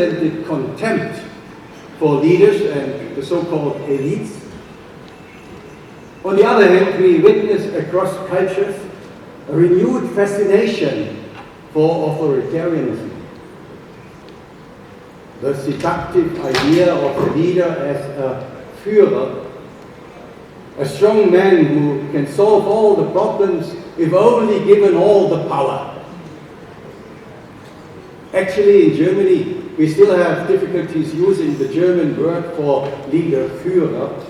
unprecedented contempt for leaders and the so-called elites. On the other hand, we witness across cultures a renewed fascination for authoritarianism. The seductive idea of a leader as a Führer, a strong man who can solve all the problems if only given all the power. Actually, in Germany, we still have difficulties using the German word for leader, Führer,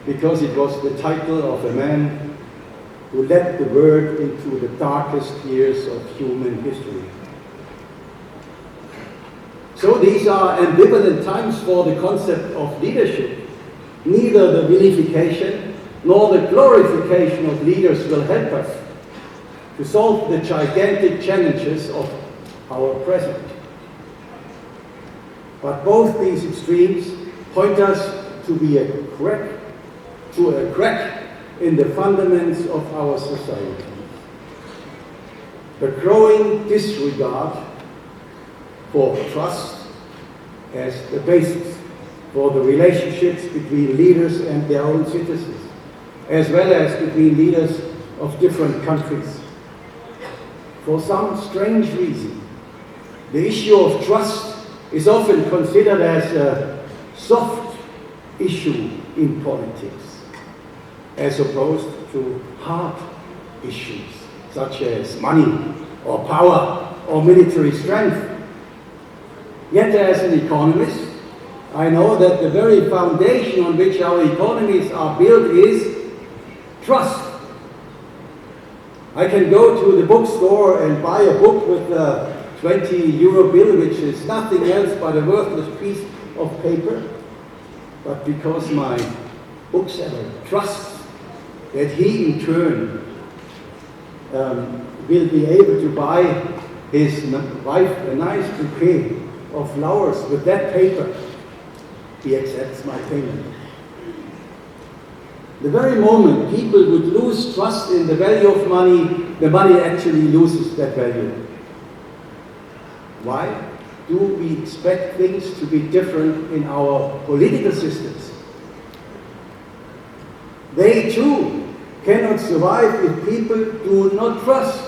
because it was the title of a man who led the world into the darkest years of human history. So these are ambivalent times for the concept of leadership. Neither the vilification nor the glorification of leaders will help us to solve the gigantic challenges of our present. But both these extremes point us to a crack in the fundaments of our society. The growing disregard for trust as the basis for the relationships between leaders and their own citizens, as well as between leaders of different countries. For some strange reason, the issue of trust is often considered as a soft issue in politics, as opposed to hard issues such as money or power or military strength. Yet as an economist, I know that the very foundation on which our economies are built is trust. I can go to the bookstore and buy a book with a 20-euro bill, which is nothing else but a worthless piece of paper. But because my bookseller trusts that he in turn will be able to buy his wife a nice bouquet of flowers with that paper, he accepts my payment. The very moment people would lose trust in the value of money, the money actually loses that value. Why do we expect things to be different in our political systems? They too cannot survive if people do not trust.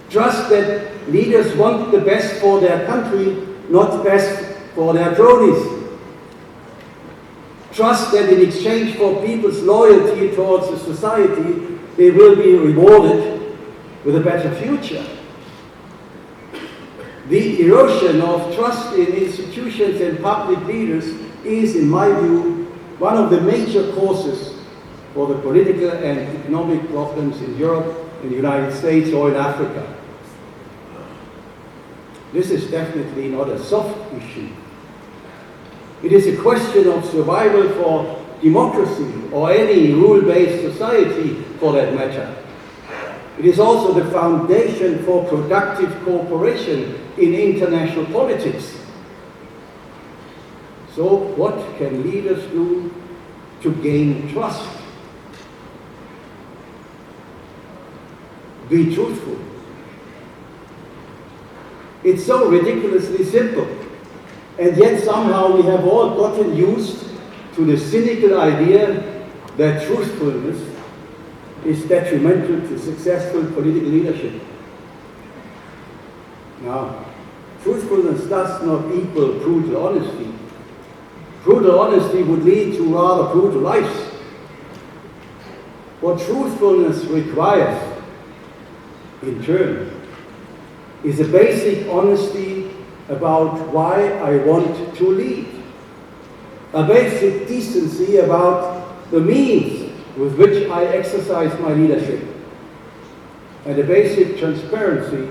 Trust that leaders want the best for their country, not best for their cronies. Trust that in exchange for people's loyalty towards the society, they will be rewarded with a better future. The erosion of trust in institutions and public leaders is, in my view, one of the major causes for the political and economic problems in Europe, in the United States, or in Africa. This is definitely not a soft issue. It is a question of survival for democracy or any rule-based society for that matter. It is also the foundation for productive cooperation in international politics. So what can leaders do to gain trust? Be truthful. It's so ridiculously simple. And yet somehow we have all gotten used to the cynical idea that truthfulness is detrimental to successful political leadership. Now, truthfulness does not equal brutal honesty. Brutal honesty would lead to rather brutal lives. What truthfulness requires, in turn, is a basic honesty about why I want to lead. A basic decency about the means with which I exercise my leadership. And a basic transparency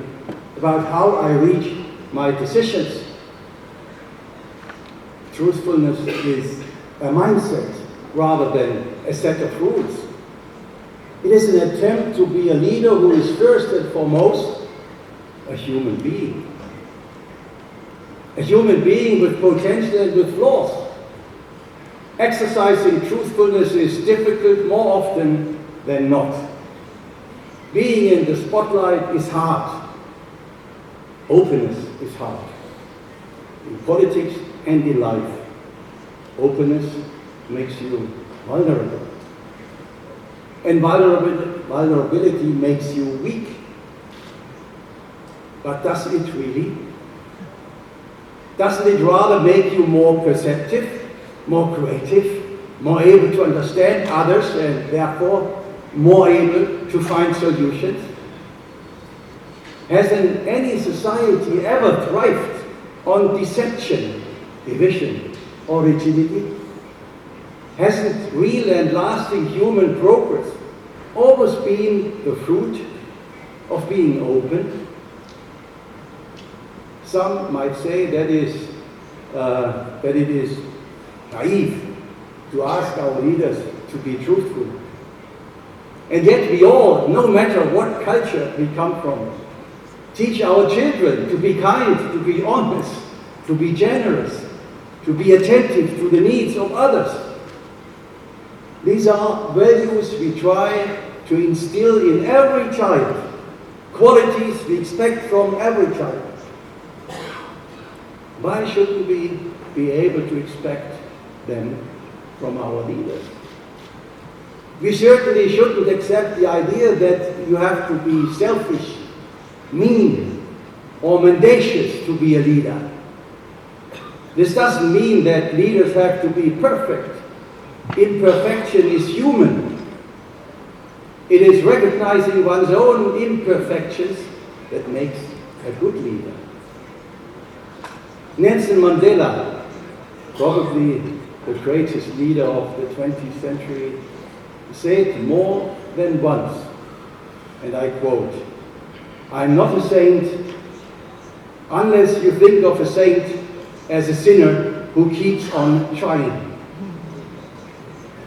about how I reach my decisions. Truthfulness is a mindset rather than a set of rules. It is an attempt to be a leader who is first and foremost a human being. A human being with potential and with flaws. Exercising truthfulness is difficult more often than not. Being in the spotlight is hard. Openness is hard. in politics and in life. Openness makes you vulnerable. And vulnerability makes you weak. But does it really? Doesn't it rather make you more perceptive, more creative, more able to understand others and therefore more able to find solutions? Hasn't any society ever thrived on deception, division, or rigidity? Hasn't real and lasting human progress always been the fruit of being open? Some might say that it is naive to ask our leaders to be truthful. And yet we all, no matter what culture we come from, teach our children to be kind, to be honest, to be generous, to be attentive to the needs of others. These are values we try to instill in every child, qualities we expect from every child. Why shouldn't we be able to expect them from our leaders? We certainly shouldn't accept the idea that you have to be selfish, mean, or mendacious to be a leader. This doesn't mean that leaders have to be perfect. Imperfection is human. It is recognizing one's own imperfections that makes a good leader. Nelson Mandela, probably the greatest leader of the 20th century, said more than once, and I quote, "I'm not a saint unless you think of a saint as a sinner who keeps on trying."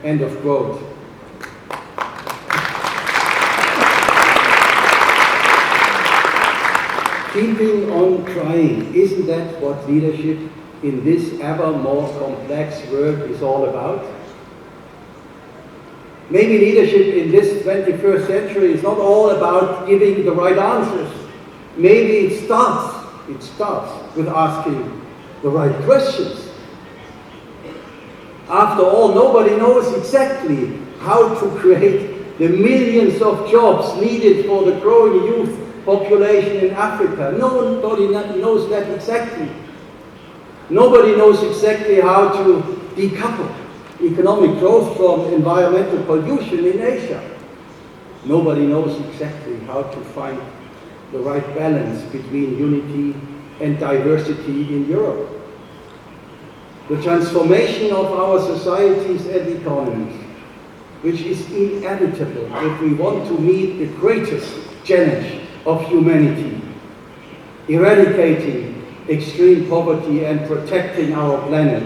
End of quote. Keeping on trying, isn't that what leadership in this ever more complex world is all about? Maybe leadership in this 21st century is not all about giving the right answers. Maybe it starts with asking the right questions. After all, nobody knows exactly how to create the millions of jobs needed for the growing youth population in Africa. Nobody knows that exactly. Nobody knows exactly how to decouple economic growth from environmental pollution in Asia. Nobody knows exactly how to find the right balance between unity and diversity in Europe. The transformation of our societies and economies, which is inevitable if we want to meet the greatest challenge of humanity, eradicating extreme poverty and protecting our planet.